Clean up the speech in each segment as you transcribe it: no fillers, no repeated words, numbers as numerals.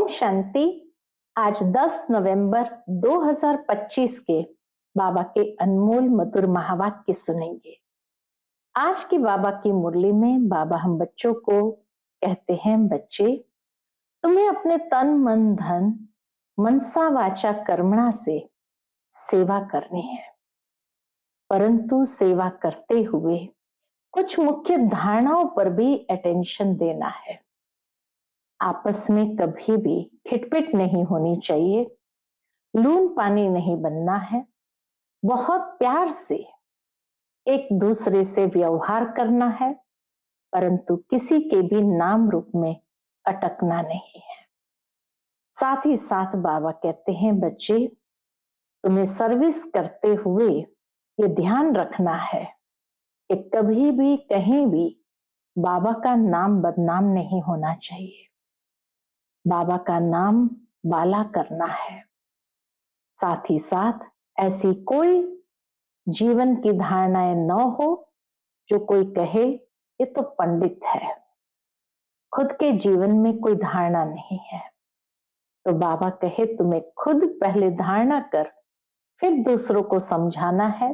शांति। आज 10 नवंबर 2025 के बाबा के अनमोल मधुर महावाक्य सुनेंगे। आज की बाबा की मुरली में बाबा हम बच्चों को कहते हैं, बच्चे तुम्हें अपने तन मन धन मनसा वाचा कर्मणा से सेवा करनी है, परंतु सेवा करते हुए कुछ मुख्य धारणाओं पर भी अटेंशन देना है। आपस में कभी भी खिटपिट नहीं होनी चाहिए, लून पानी नहीं बनना है, बहुत प्यार से एक दूसरे से व्यवहार करना है, परंतु किसी के भी नाम रूप में अटकना नहीं है। साथ ही साथ बाबा कहते हैं, बच्चे तुम्हें सर्विस करते हुए ये ध्यान रखना है कि कभी भी कहीं भी बाबा का नाम बदनाम नहीं होना चाहिए, बाबा का नाम बाला करना है। साथ ही साथ ऐसी कोई जीवन की धारणाएं न हो जो कोई कहे ये तो पंडित है, खुद के जीवन में कोई धारणा नहीं है। तो बाबा कहे तुम्हें खुद पहले धारणा कर, फिर दूसरों को समझाना है,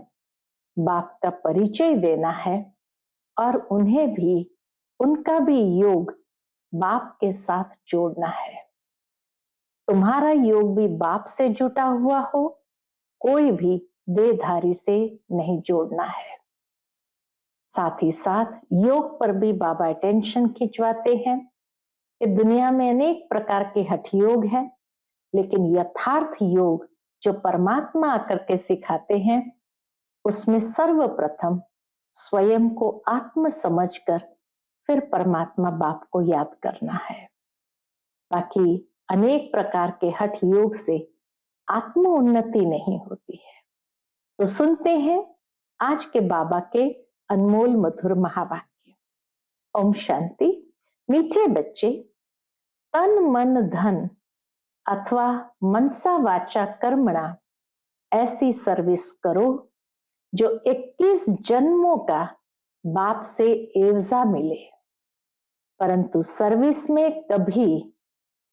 बाप का परिचय देना है और उन्हें भी उनका भी योग बाप के साथ जोड़ना है। तुम्हारा योग भी बाप से जुटा हुआ हो, कोई भी देहधारी से नहीं जोड़ना है। साथ ही साथ योग पर भी बाबा अटेंशन खिंचवाते हैं कि दुनिया में अनेक प्रकार के हठ योग हैं, लेकिन यथार्थ योग जो परमात्मा आकर के सिखाते हैं उसमें सर्वप्रथम स्वयं को आत्म समझकर फिर परमात्मा बाप को याद करना है। बाकी अनेक प्रकार के हठ योग से आत्म उन्नति नहीं होती है। तो सुनते हैं आज के बाबा के अनमोल मधुर महावाक्य। ओम शांति। मीठे बच्चे, तन मन धन अथवा मनसा वाचा कर्मणा ऐसी सर्विस करो जो 21 जन्मों का बाप से एवजा मिले, परंतु सर्विस में कभी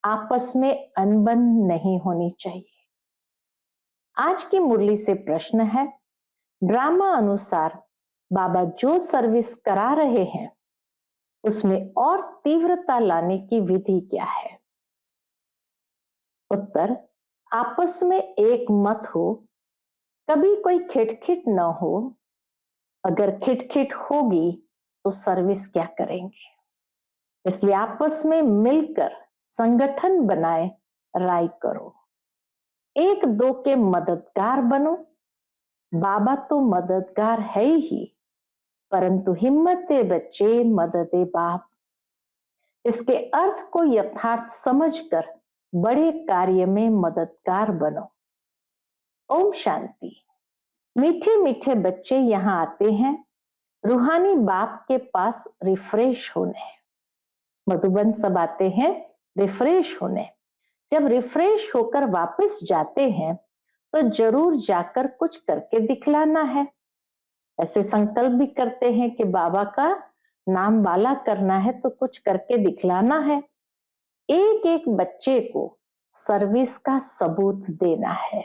आपस में अनबन नहीं होनी चाहिए। आज की मुरली से प्रश्न है, ड्रामा अनुसार बाबा जो सर्विस करा रहे हैं उसमें और तीव्रता लाने की विधि क्या है? उत्तर, आपस में एक मत हो, कभी कोई खिटखिट न हो। अगर खिटखिट होगी तो सर्विस क्या करेंगे? इसलिए आपस में मिलकर संगठन बनाए राय करो, एक दो के मददगार बनो। बाबा तो मददगार है ही, परंतु हिम्मते बच्चे मददे बाप। इसके अर्थ को यथार्थ समझकर बड़े कार्य में मददगार बनो। ओम शांति। मीठे मीठे बच्चे यहाँ आते हैं रूहानी बाप के पास रिफ्रेश होने। मधुबन सब आते हैं रिफ्रेश होने। जब रिफ्रेश होकर वापस जाते हैं तो जरूर जाकर कुछ करके दिखलाना है। ऐसे संकल्प भी करते हैं कि बाबा का नाम वाला करना है तो कुछ करके दिखलाना है। एक एक बच्चे को सर्विस का सबूत देना है।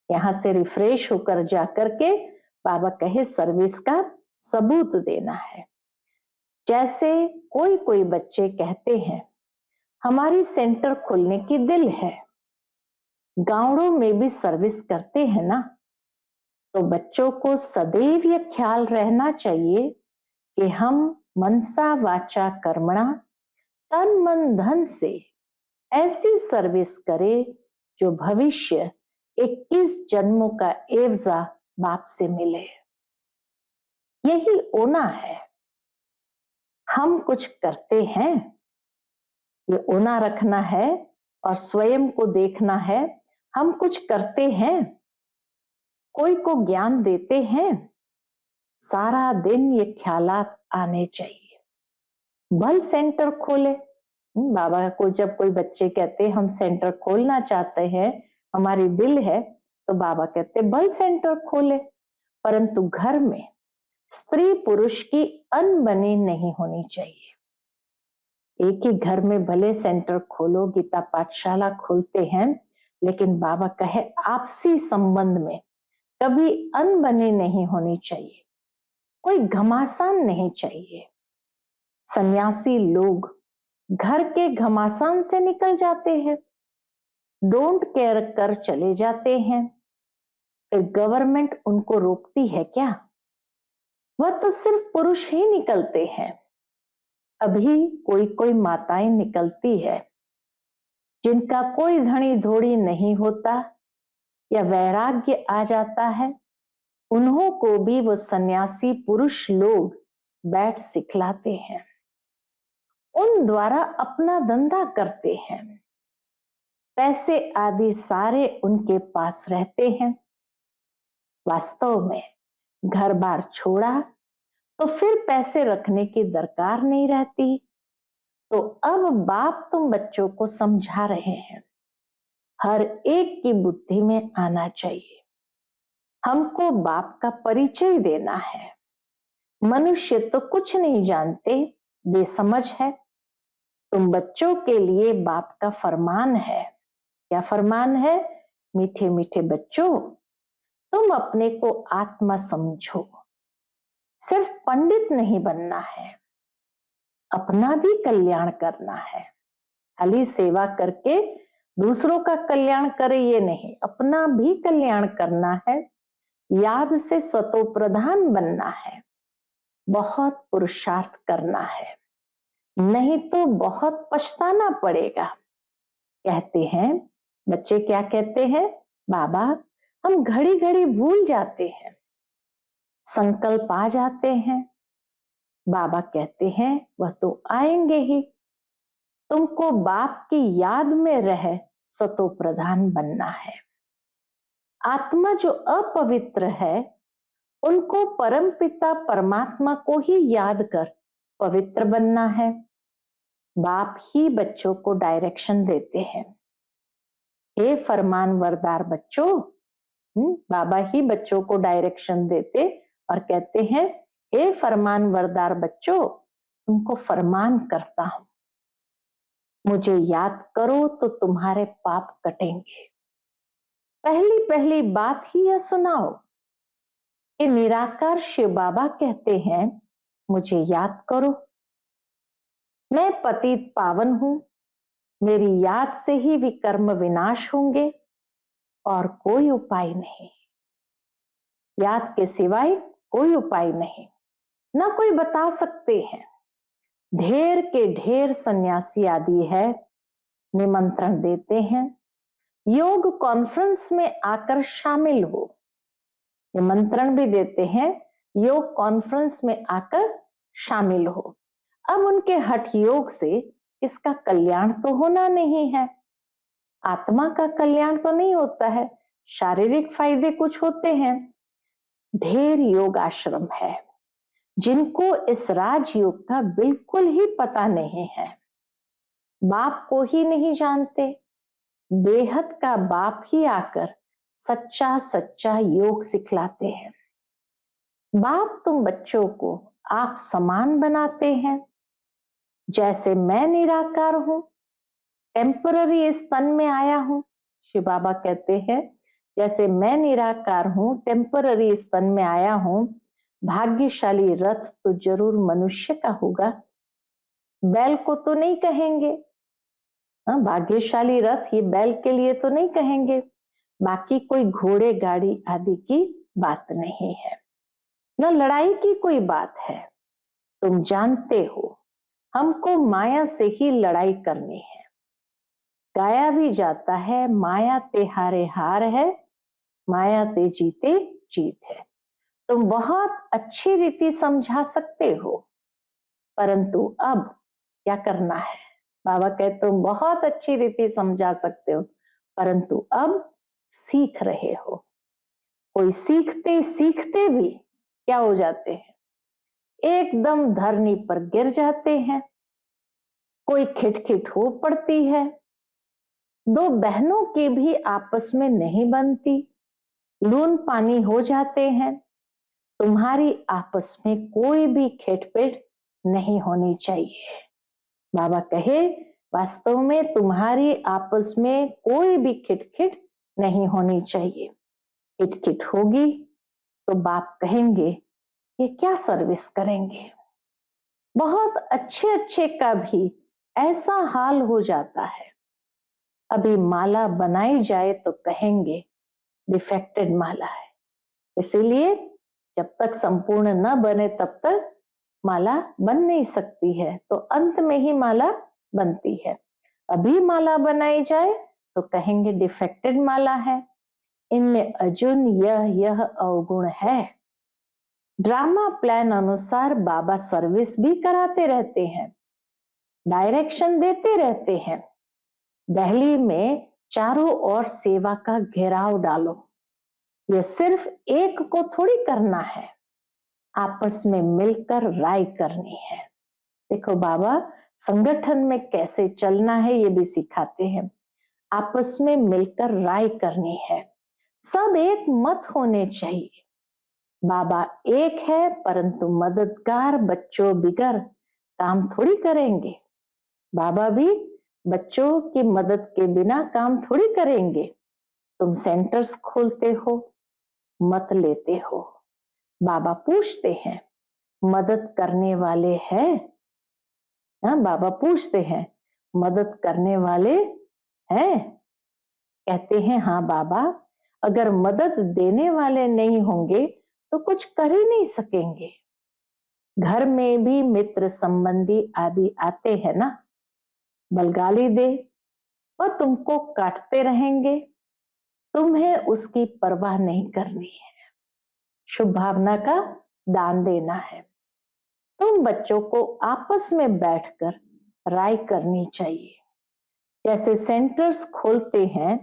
यहां से रिफ्रेश होकर जाकर के बाबा कहे सर्विस का सबूत देना है। जैसे कोई कोई बच्चे कहते हैं हमारी सेंटर खोलने की दिल है, गांवों में भी सर्विस करते हैं ना। तो बच्चों को सदैव यह ख्याल रहना चाहिए कि हम मनसा वाचा कर्मणा तन मन धन से ऐसी सर्विस करें जो भविष्य 21 जन्मों का एवजा बाप से मिले। यही ओना है। हम कुछ करते हैं, ये ओना रखना है और स्वयं को देखना है। हम कुछ करते हैं, कोई को ज्ञान देते हैं, सारा दिन ये ख्यालात आने चाहिए। भल सेंटर खोले। बाबा को जब कोई बच्चे कहते हम सेंटर खोलना चाहते हैं, हमारी दिल है, तो बाबा कहते भल सेंटर खोले, परंतु घर में स्त्री पुरुष की अनबनी नहीं होनी चाहिए। एक ही घर में भले सेंटर खोलो, गीता पाठशाला खोलते हैं, लेकिन बाबा कहे आपसी संबंध में कभी अनबनी नहीं होनी चाहिए, कोई घमासान नहीं चाहिए। सन्यासी लोग घर के घमासान से निकल जाते हैं, डोंट केयर कर चले जाते हैं, फिर गवर्नमेंट उनको रोकती है क्या? वह तो सिर्फ पुरुष ही निकलते हैं। अभी कोई कोई माताएं निकलती है जिनका कोई धनी धोड़ी नहीं होता या वैराग्य आ जाता है, उन्हों को भी वो सन्यासी पुरुष लोग बैठ सिखलाते हैं, उन द्वारा अपना धंधा करते हैं, पैसे आदि सारे उनके पास रहते हैं। वास्तव में घर बार छोड़ा तो फिर पैसे रखने की दरकार नहीं रहती। तो अब बाप तुम बच्चों को समझा रहे हैं, हर एक की बुद्धि में आना चाहिए, हमको बाप का परिचय देना है। मनुष्य तो कुछ नहीं जानते, बेसमझ है। तुम बच्चों के लिए बाप का फरमान है। क्या फरमान है? मीठे मीठे बच्चों, तुम अपने को आत्मा समझो, सिर्फ पंडित नहीं बनना है, अपना भी कल्याण करना है। खाली सेवा करके दूसरों का कल्याण करे ये नहीं, अपना भी कल्याण करना है, याद से स्वतो प्रधान बनना है, बहुत पुरुषार्थ करना है, नहीं तो बहुत पछताना पड़ेगा। कहते हैं बच्चे, क्या कहते हैं? बाबा हम घड़ी घड़ी भूल जाते हैं, संकल्प आ जाते हैं। बाबा कहते हैं वह तो आएंगे ही, तुमको बाप की याद में रह सतो प्रधान बनना है। आत्मा जो अपवित्र है उनको परमपिता परमात्मा को ही याद कर पवित्र बनना है। बाप ही बच्चों को डायरेक्शन देते हैं। हे फरमान वरदार बच्चों, बाबा ही बच्चों को डायरेक्शन देते और कहते हैं हे फरमान वरदार बच्चों, तुमको फरमान करता हूं, मुझे याद करो तो तुम्हारे पाप कटेंगे। पहली पहली बात ही यह सुनाओ कि निराकार शिव बाबा कहते हैं मुझे याद करो, मैं पतित पावन हूं, मेरी याद से ही विकर्म विनाश होंगे और कोई उपाय नहीं, याद के सिवाय कोई उपाय नहीं, ना कोई बता सकते हैं। ढेर के ढेर सन्यासी आदि है, निमंत्रण देते हैं योग कॉन्फ्रेंस में आकर शामिल हो, निमंत्रण भी देते हैं योग कॉन्फ्रेंस में आकर शामिल हो। अब उनके हठ योग से इसका कल्याण तो होना नहीं है, आत्मा का कल्याण तो नहीं होता है, शारीरिक फायदे कुछ होते हैं। ढेर योग आश्रम है जिनको इस राजयोग का बिल्कुल ही पता नहीं है, बाप को ही नहीं जानते। बेहद का बाप ही आकर सच्चा सच्चा योग सिखलाते हैं। बाप तुम बच्चों को आप समान बनाते हैं, जैसे मैं निराकार हूं, टेम्पररी इस तन में आया हूं। शिव बाबा कहते हैं जैसे मैं निराकार हूं, टेम्पररी इस तन में आया हूं, भाग्यशाली रथ तो जरूर मनुष्य का होगा, बैल को तो नहीं कहेंगे। भाग्यशाली रथ ये बैल के लिए तो नहीं कहेंगे, बाकी कोई घोड़े गाड़ी आदि की बात नहीं है, न लड़ाई की कोई बात है। तुम जानते हो हमको माया से ही लड़ाई करनी है, गाया भी जाता है माया ते हारे हार है, माया ते जीते जीत है। तुम बहुत अच्छी रीति समझा सकते हो, परंतु अब क्या करना है? बाबा कहते तुम बहुत अच्छी रीति समझा सकते हो, परंतु अब सीख रहे हो। कोई सीखते सीखते भी क्या हो जाते हैं, एकदम धरनी पर गिर जाते हैं। कोई खिटखिट हो पड़ती है, दो बहनों की भी आपस में नहीं बनती, लून पानी हो जाते हैं। तुम्हारी आपस में कोई भी खिटपिट नहीं होनी चाहिए। बाबा कहे वास्तव में तुम्हारी आपस में कोई भी खिटखिट नहीं होनी चाहिए। खिटखिट होगी तो बाप कहेंगे ये क्या सर्विस करेंगे। बहुत अच्छे अच्छे का भी ऐसा हाल हो जाता है। अभी माला बनाई जाए तो कहेंगे डिफेक्टेड माला है, इसीलिए जब तक संपूर्ण न बने तब तक माला बन नहीं सकती है, तो अंत में ही माला बनती है। अभी माला बनाई जाए तो कहेंगे डिफेक्टेड माला है, इनमें अर्जुन यह अवगुण है। ड्रामा प्लान अनुसार बाबा सर्विस भी कराते रहते हैं, डायरेक्शन देते रहते हैं। दिल्ली में चारों ओर सेवा का घेराव डालो, ये सिर्फ एक को थोड़ी करना है, आपस में मिलकर राय करनी है। देखो बाबा संगठन में कैसे चलना है ये भी सिखाते हैं। आपस में मिलकर राय करनी है, सब एक मत होने चाहिए। बाबा एक है परंतु मददगार बच्चों बिगर काम थोड़ी करेंगे। बाबा भी बच्चों की मदद के बिना काम थोड़ी करेंगे। तुम सेंटर्स खोलते हो, मत लेते हो, बाबा पूछते हैं मदद करने वाले हैं? बाबा पूछते हैं मदद करने वाले हैं? कहते हैं हाँ बाबा, अगर मदद देने वाले नहीं होंगे तो कुछ कर ही नहीं सकेंगे। घर में भी मित्र संबंधी आदि आते हैं ना, बलगाली दे और तुमको काटते रहेंगे, तुम्हें उसकी परवाह नहीं करनी है। शुभ भावना का दान देना है। तुम बच्चों को आपस में बैठकर राय करनी चाहिए। जैसे सेंटर्स खोलते हैं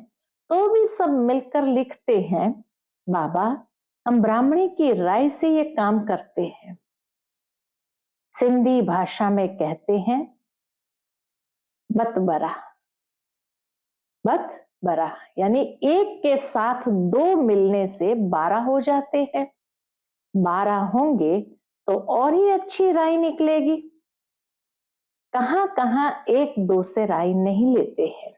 तो भी सब मिलकर लिखते हैं बाबा हम ब्राह्मणी की राय से ये काम करते हैं। सिंधी भाषा में कहते हैं बत बरा, यानी एक के साथ दो मिलने से 12 हो जाते हैं। 12 होंगे तो और ही अच्छी राय निकलेगी। कहां कहां एक दो से राय नहीं लेते हैं।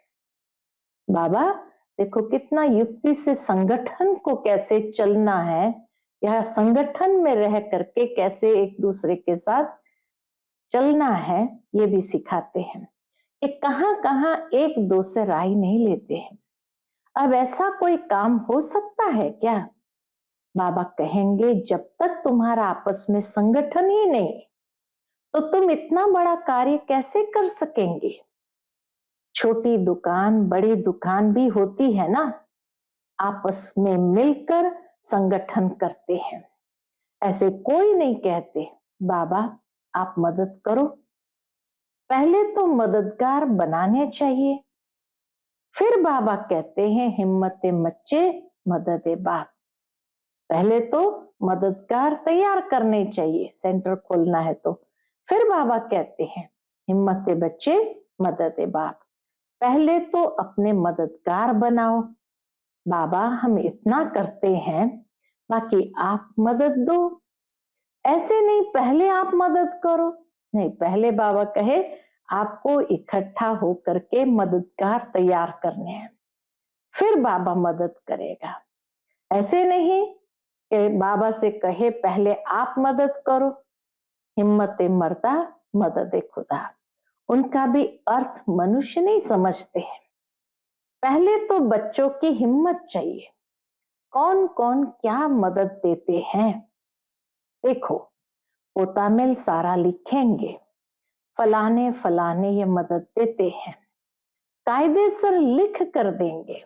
बाबा देखो कितना युक्ति से संगठन को कैसे चलना है, यह संगठन में रह करके कैसे एक दूसरे के साथ चलना है, ये भी सिखाते हैं कि कहां कहां एक दो से राय नहीं लेते हैं। अब ऐसा कोई काम हो सकता है क्या? बाबा कहेंगे जब तक तुम्हारा आपस में संगठन ही नहीं तो तुम इतना बड़ा कार्य कैसे कर सकेंगे। छोटी दुकान बड़ी दुकान भी होती है ना, आपस में मिलकर संगठन करते हैं। ऐसे कोई नहीं कहते बाबा आप मदद करो, पहले तो मददगार बनाने चाहिए, फिर बाबा कहते हैं हिम्मते मच्चे मददे बाप। पहले तो मददगार तैयार करने चाहिए, सेंटर खोलना है तो फिर बाबा कहते हैं हिम्मते बच्चे मददे बाप। पहले तो अपने मददगार बनाओ। बाबा हम इतना करते हैं, बाकी आप मदद दो। ऐसे नहीं पहले आप मदद करो, नहीं, पहले बाबा कहे आपको इकट्ठा होकर के मददगार तैयार करने हैं, फिर बाबा मदद करेगा। ऐसे नहीं कि बाबा से कहे पहले आप मदद करो, हिम्मते मर्दा मदद खुदा। उनका भी अर्थ मनुष्य नहीं समझते हैं। पहले तो बच्चों की हिम्मत चाहिए। कौन कौन क्या मदद देते हैं देखो, पोतामिल सारा लिखेंगे फलाने फलाने ये मदद देते हैं, कायदे से लिख कर देंगे।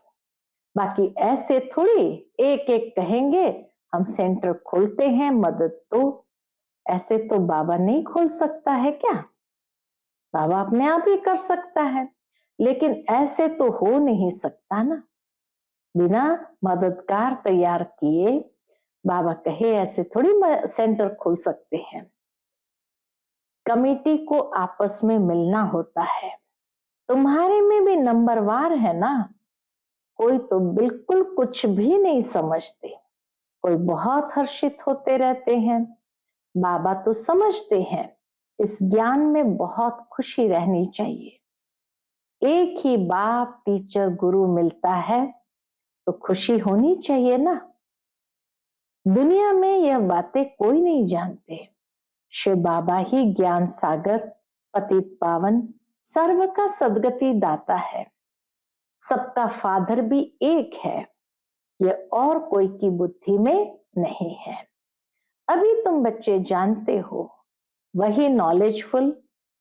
बाकी ऐसे थोड़ी एक एक कहेंगे हम सेंटर खोलते हैं मदद तो, ऐसे तो बाबा नहीं खोल सकता है क्या? बाबा अपने आप ही कर सकता है, लेकिन ऐसे तो हो नहीं सकता ना। बिना मददगार तैयार किए बाबा कहे ऐसे थोड़ी सेंटर खोल सकते हैं। कमेटी को आपस में मिलना होता है। तुम्हारे में भी नंबरवार है ना, कोई तो बिल्कुल कुछ भी नहीं समझते, कोई बहुत हर्षित होते रहते हैं। बाबा तो समझते हैं इस ज्ञान में बहुत खुशी रहनी चाहिए। एक ही बाप टीचर गुरु मिलता है तो खुशी होनी चाहिए ना। दुनिया में यह बातें कोई नहीं जानते। शिव बाबा ही ज्ञान सागर, पतित पावन, सर्व का सदगति दाता है। सबका फादर भी एक है, यह और कोई की बुद्धि में नहीं है। अभी तुम बच्चे जानते हो वही नॉलेजफुल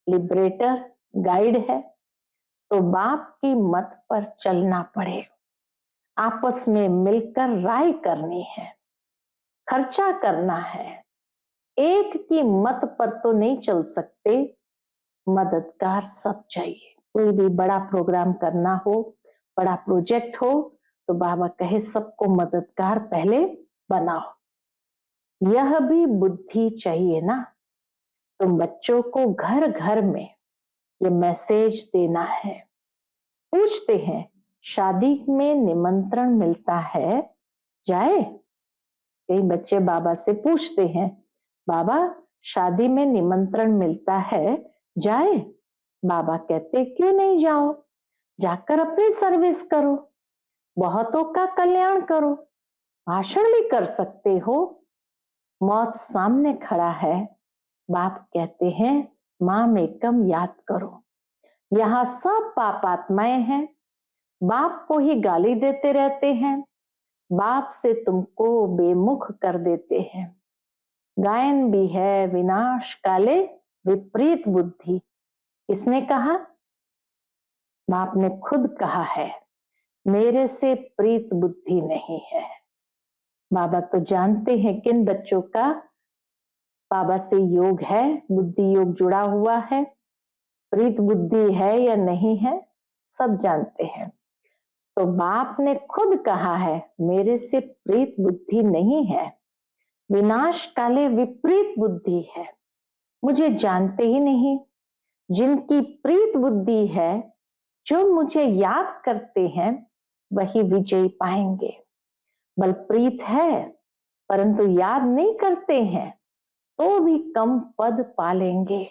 लिबरेटर गाइड है, तो बाप की मत पर चलना पड़े। आपस में मिलकर राय करनी है, खर्चा करना है। एक की मत पर तो नहीं चल सकते, मददगार सब चाहिए। कोई भी बड़ा प्रोग्राम करना हो, बड़ा प्रोजेक्ट हो, तो बाबा कहे सबको मददगार पहले बनाओ। यह भी बुद्धि चाहिए ना। तुम बच्चों को घर घर में ये मैसेज देना है। पूछते हैं शादी में निमंत्रण मिलता है, जाए? कई बच्चे बाबा से पूछते हैं, बाबा शादी में निमंत्रण मिलता है, जाए? बाबा कहते क्यों नहीं जाओ, जाकर अपनी सर्विस करो, बहुतों का कल्याण करो, भाषण भी कर सकते हो। मौत सामने खड़ा है, बाप कहते हैं माम एकम याद करो। यहाँ सब पापात्माएं हैं, बाप को ही गाली देते रहते हैं, बाप से तुमको बेमुख कर देते हैं। गायन भी है विनाश काले विपरीत बुद्धि। किसने कहा? बाप ने खुद कहा है, मेरे से प्रीत बुद्धि नहीं है। बाबा तो जानते हैं किन बच्चों का बाबा से योग है, बुद्धि योग जुड़ा हुआ है, प्रीत बुद्धि है या नहीं है, सब जानते हैं। तो बाप ने खुद कहा है मेरे से प्रीत बुद्धि नहीं है, विनाश काले विपरीत बुद्धि है। मुझे जानते ही नहीं। जिनकी प्रीत बुद्धि है, जो मुझे याद करते हैं, वही विजय पाएंगे। बल प्रीत है परंतु याद नहीं करते हैं, तो भी कम पद पालेंगे।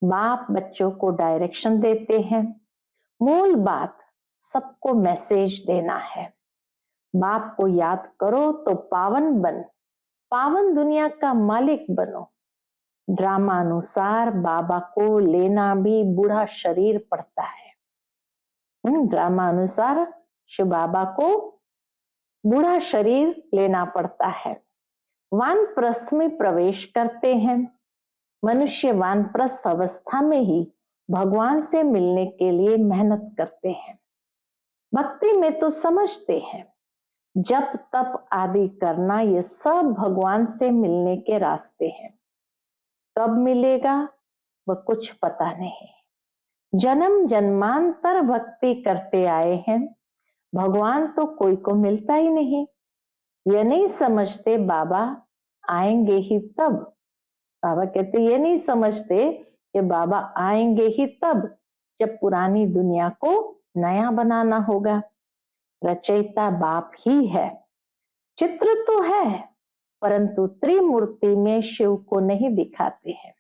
बाप बच्चों को डायरेक्शन देते हैं। मूल बात सबको मैसेज देना है। बाप को याद करो तो पावन बन, पावन दुनिया का मालिक बनो। ड्रामा अनुसार बाबा को लेना भी बूढ़ा शरीर पड़ता है। ड्रामा अनुसार शिव बाबा को बूढ़ा शरीर लेना पड़ता है। वानप्रस्थ में प्रवेश करते हैं। मनुष्य वानप्रस्थ अवस्था में ही भगवान से मिलने के लिए मेहनत करते हैं। भक्ति में तो समझते हैं जप तप आदि करना, ये सब भगवान से मिलने के रास्ते हैं। कब मिलेगा वह कुछ पता नहीं। जन्म जन्मांतर भक्ति करते आए हैं, भगवान तो कोई को मिलता ही नहीं। ये नहीं समझते बाबा आएंगे ही तब। बाबा कहते ये नहीं समझते कि बाबा आएंगे ही तब, जब पुरानी दुनिया को नया बनाना होगा। रचयिता बाप ही है। चित्र तो है परंतु त्रिमूर्ति में शिव को नहीं दिखाते हैं।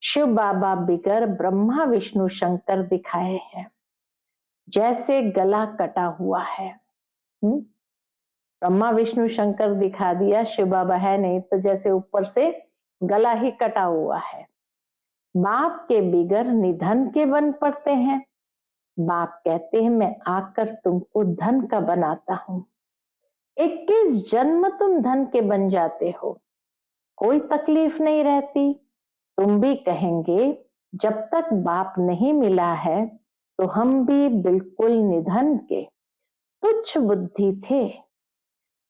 शिव बाबा बिगर ब्रह्मा विष्णु शंकर दिखाए हैं। जैसे गला कटा हुआ है, ब्रह्मा विष्णु शंकर दिखा दिया, शिव बाबा है नहीं, तो जैसे ऊपर से गला ही कटा हुआ है। बाप के बिगर निधन के बन पड़ते हैं। बाप कहते हैं मैं आकर तुमको धन का बनाता हूं। 21 जन्म तुम धन के बन जाते हो, कोई तकलीफ नहीं रहती। तुम भी कहेंगे जब तक बाप नहीं मिला है तो हम भी बिल्कुल निधन के तुच्छ बुद्धि थे।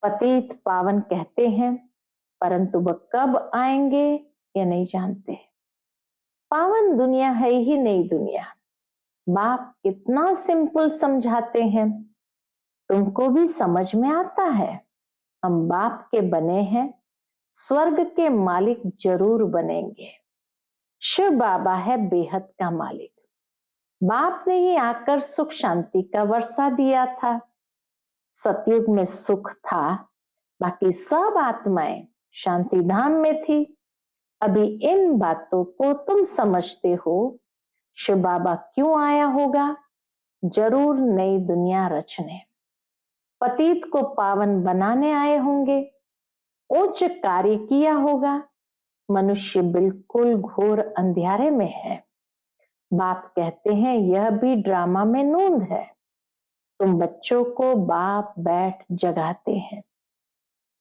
पतित पावन कहते हैं परंतु वह कब आएंगे ये नहीं जानते। पावन दुनिया है ही नई दुनिया। बाप कितना सिंपल समझाते हैं, तुमको भी समझ में आता है। हम बाप के बने हैं, स्वर्ग के मालिक जरूर बनेंगे। शिव बाबा है बेहद का मालिक। बाप ने ही आकर सुख शांति का वर्षा दिया था। सतयुग में सुख था, बाकी सब आत्माएं शांति धाम में थी। अभी इन बातों को तुम समझते हो। शिव बाबा क्यों आया होगा? जरूर नई दुनिया रचने, पतित को पावन बनाने आए होंगे। उच्च कार्य किया होगा। मनुष्य बिल्कुल घोर अंधियारे में है। बाप कहते हैं यह भी ड्रामा में नूंद है। तुम बच्चों को बाप बैठ जगाते हैं।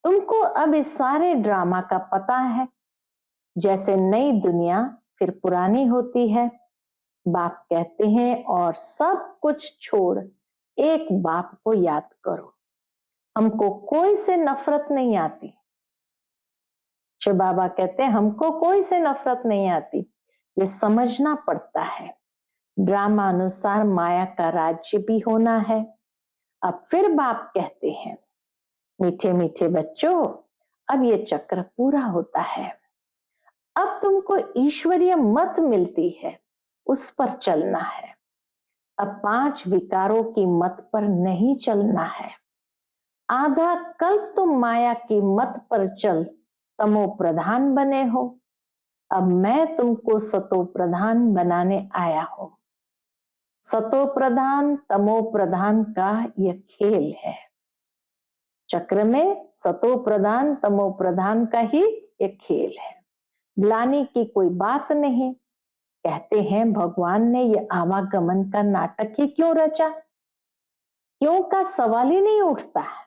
तुमको अब इस सारे ड्रामा का पता है। जैसे नई दुनिया फिर पुरानी होती है। बाप कहते हैं और सब कुछ छोड़ एक बाप को याद करो। हमको कोई से नफरत नहीं आती। शिव बाबा कहते हैं हमको कोई से नफरत नहीं आती। ये समझना पड़ता है। ड्रामा अनुसार माया का राज्य भी होना है। अब फिर बाप कहते हैं मीठे मीठे बच्चों, अब ये चक्र पूरा होता है। अब तुमको ईश्वरीय मत मिलती है, उस पर चलना है। अब 5 विकारों की मत पर नहीं चलना है। आधा कल्प तुम माया की मत पर चल तमो प्रधान बने हो। अब मैं तुमको सतो प्रधान बनाने आया हूं। सतो प्रधान तमो प्रधान का यह खेल है। चक्र में सतो प्रधान तमो प्रधान का ही एक खेल है। ग्लानि की कोई बात नहीं। कहते हैं भगवान ने ये आवागमन का नाटक ही क्यों रचा? क्यों का सवाल ही नहीं उठता है।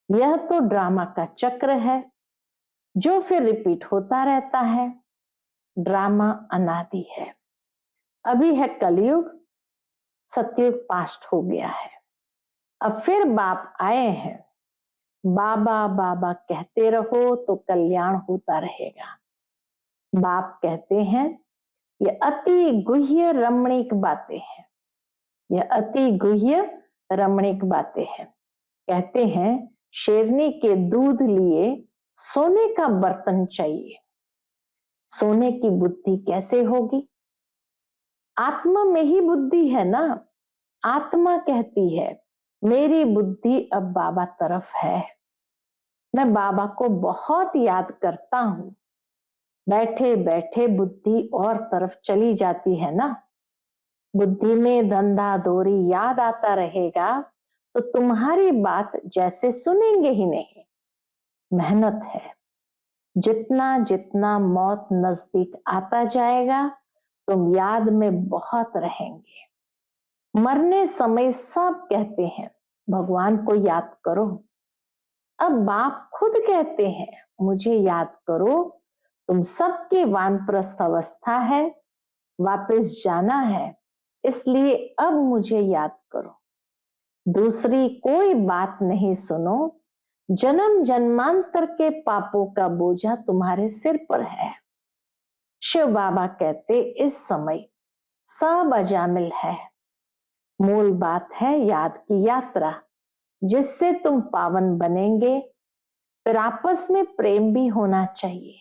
यह तो ड्रामा का चक्र है जो फिर रिपीट होता रहता है। ड्रामा अनादि है। अभी है कलयुग, सतयुग पास्ट हो गया है। अब फिर बाप आए हैं। बाबा बाबा कहते रहो तो कल्याण होता रहेगा। बाप कहते हैं ये अति गुह्य रमणीक बातें हैं। यह अति गुह्य रमणीक बातें हैं। कहते हैं शेरनी के दूध लिए सोने का बर्तन चाहिए। सोने की बुद्धि कैसे होगी? आत्मा में ही बुद्धि है ना। आत्मा कहती है मेरी बुद्धि अब बाबा तरफ है। मैं बाबा को बहुत याद करता हूं। बैठे बैठे बुद्धि और तरफ चली जाती है ना। बुद्धि में धंधा दौरी याद आता रहेगा तो तुम्हारी बात जैसे सुनेंगे ही नहीं। मेहनत है। जितना जितना मौत नजदीक आता जाएगा तुम याद में बहुत रहेंगे। मरने समय सब कहते हैं भगवान को याद करो। अब बाप खुद कहते हैं मुझे याद करो। तुम सबकी वानप्रस्थ अवस्था है, वापस जाना है, इसलिए अब मुझे याद करो। दूसरी कोई बात नहीं सुनो। जन्म जन्मांतर के पापों का बोझा तुम्हारे सिर पर है। शिव बाबा कहते इस समय सब अजामिल है। मूल बात है याद की यात्रा, जिससे तुम पावन बनेंगे। फिर आपस में प्रेम भी होना चाहिए।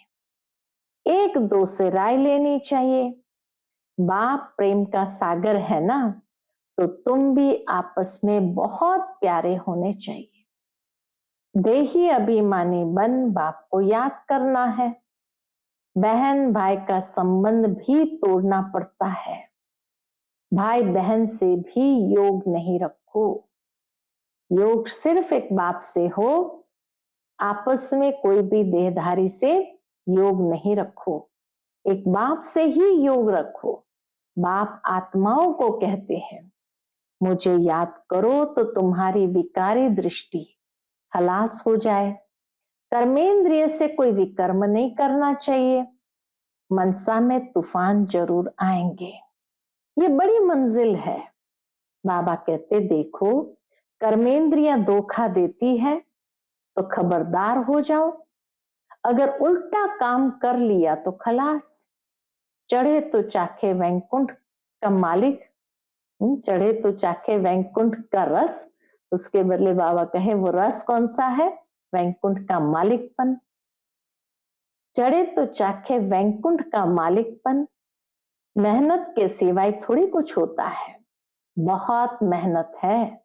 एक दो से राय लेनी चाहिए। बाप प्रेम का सागर है ना, तो तुम भी आपस में बहुत प्यारे होने चाहिए। देही अभिमानी बन बाप को याद करना है। बहन भाई का संबंध भी तोड़ना पड़ता है। भाई बहन से भी योग नहीं रखो। योग सिर्फ एक बाप से हो। आपस में कोई भी देहधारी से योग नहीं रखो। एक बाप से ही योग रखो। बाप आत्माओं को कहते हैं मुझे याद करो तो तुम्हारी विकारी दृष्टि खलास हो जाए। कर्मेंद्रिय से कोई विकर्म नहीं करना चाहिए। मनसा में तूफान जरूर आएंगे। ये बड़ी मंजिल है। बाबा कहते देखो कर्मेंद्रियां धोखा देती है तो खबरदार हो जाओ। अगर उल्टा काम कर लिया तो खलास। चढ़े तो चाखे वैकुंठ का मालिक। चढ़े तो चाखे वैकुंठ का रस। उसके बदले बाबा कहे वो रस कौन सा है? वैकुंठ का मालिकपन। चढ़े तो चाखे वैकुंठ का मालिकपन। मेहनत के सिवाय थोड़ी कुछ होता है। बहुत मेहनत है।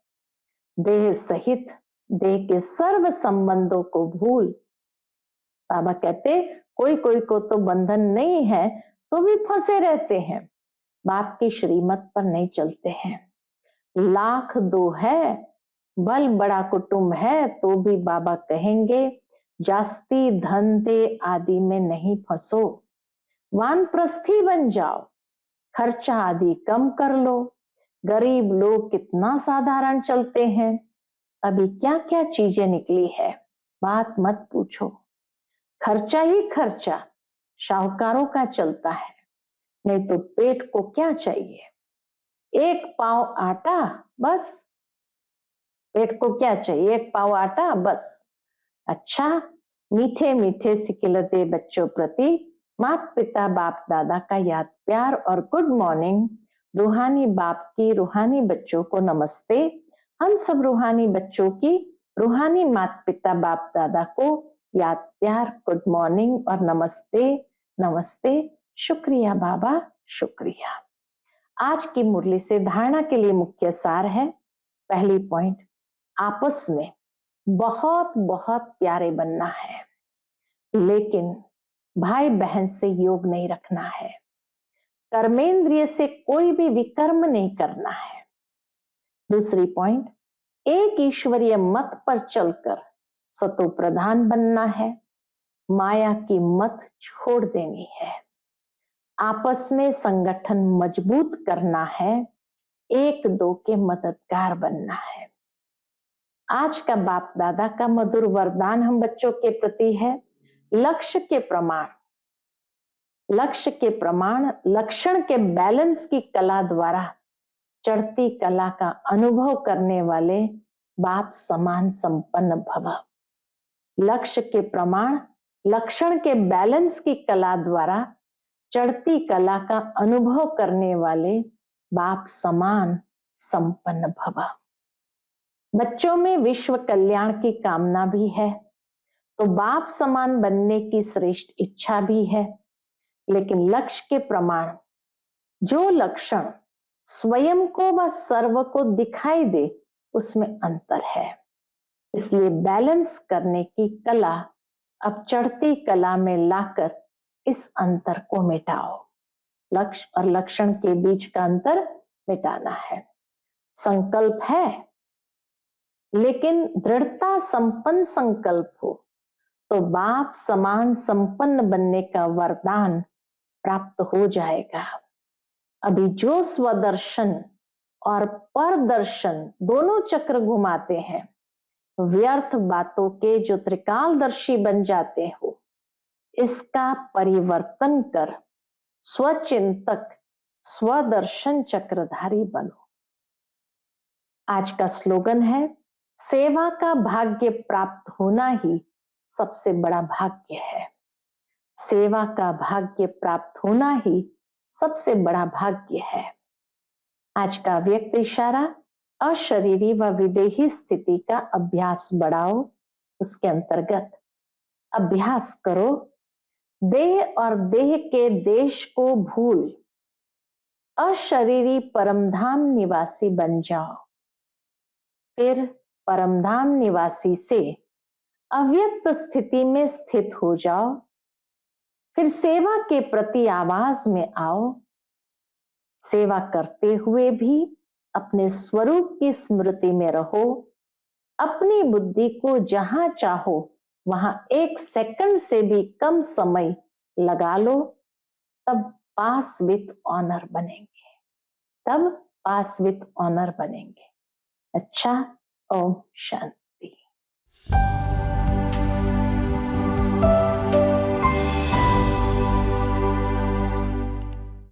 देह सहित देह के सर्व संबंधों को भूल। बाबा कहते कोई कोई को तो बंधन नहीं है तो भी फंसे रहते हैं, बाप की श्रीमत पर नहीं चलते हैं। लाख दो है बल बड़ा कुटुंब है तो भी बाबा कहेंगे जास्ती धन दे आदि में नहीं फंसो, वानप्रस्थी बन जाओ, खर्चा आदि कम कर लो। गरीब लोग कितना साधारण चलते हैं, अभी क्या क्या चीजें निकली है, बात मत पूछो। खर्चा ही खर्चा शाहूकारों का चलता है, नहीं तो पेट को क्या चाहिए, एक पाव आटा बस। पेट को क्या चाहिए, एक पाव आटा बस। अच्छा, मीठे मीठे सिकिलते बच्चों प्रति माता पिता बाप दादा का याद प्यार और गुड मॉर्निंग। रूहानी बाप की रूहानी बच्चों को नमस्ते। हम सब रूहानी बच्चों की रूहानी माता पिता बाप दादा को याद प्यार गुड मॉर्निंग और नमस्ते नमस्ते। शुक्रिया बाबा, शुक्रिया। आज की मुरली से धारणा के लिए मुख्य सार है, पहली पॉइंट, आपस में बहुत बहुत प्यारे बनना है, लेकिन भाई बहन से योग नहीं रखना है। कर्मेंद्रिय से कोई भी विकर्म नहीं करना है। दूसरी पॉइंट, एक ईश्वरीय मत पर चलकर सतो प्रधान बनना है, माया की मत छोड़ देनी है। आपस में संगठन मजबूत करना है, एक दो के मददगार बनना है। आज का बाप दादा का मधुर वरदान हम बच्चों के प्रति है, लक्ष्य के प्रमाण, लक्ष्य के प्रमाण लक्षण के बैलेंस की कला द्वारा चढ़ती कला का अनुभव करने वाले बाप समान संपन्न भव। लक्ष्य के प्रमाण लक्षण के बैलेंस की कला द्वारा चढ़ती कला का अनुभव करने वाले बाप समान संपन्न भव। बच्चों में विश्व कल्याण की कामना भी है, तो बाप समान बनने की श्रेष्ठ इच्छा भी है, लेकिन लक्ष्य के प्रमाण जो लक्षण स्वयं को व सर्व को दिखाई दे उसमें अंतर है। इसलिए बैलेंस करने की कला अब चढ़ती कला में लाकर इस अंतर को मिटाओ। लक्ष्य और लक्षण के बीच का अंतर मिटाना है। संकल्प है, लेकिन दृढ़ता संपन्न संकल्प हो तो बाप समान संपन्न बनने का वरदान प्राप्त हो जाएगा। अभी जो स्वदर्शन और परदर्शन दोनों चक्र घुमाते हैं, व्यर्थ बातों के जो त्रिकालदर्शी बन जाते हो, इसका परिवर्तन कर स्वचिंतक स्वदर्शन चक्रधारी बनो। आज का स्लोगन है, सेवा का भाग्य प्राप्त होना ही सबसे बड़ा भाग्य है। सेवा का भाग्य प्राप्त होना ही सबसे बड़ा भाग्य है। आज का व्यक्त इशारा, अशरीरी व विदेही स्थिति का अभ्यास बढ़ाओ। उसके अंतर्गत अभ्यास करो, देह और देह के देश को भूल अशरीरी परमधाम निवासी बन जाओ। फिर परमधाम निवासी से अव्यक्त स्थिति में स्थित हो जाओ। फिर सेवा के प्रति आवाज में आओ। सेवा करते हुए भी अपने स्वरूप की स्मृति में रहो। अपनी बुद्धि को जहां चाहो वहां 1 सेकंड से भी कम समय लगा लो, तब पास विथ ऑनर बनेंगे, तब पास विथ ऑनर बनेंगे। अच्छा, ओम शांति।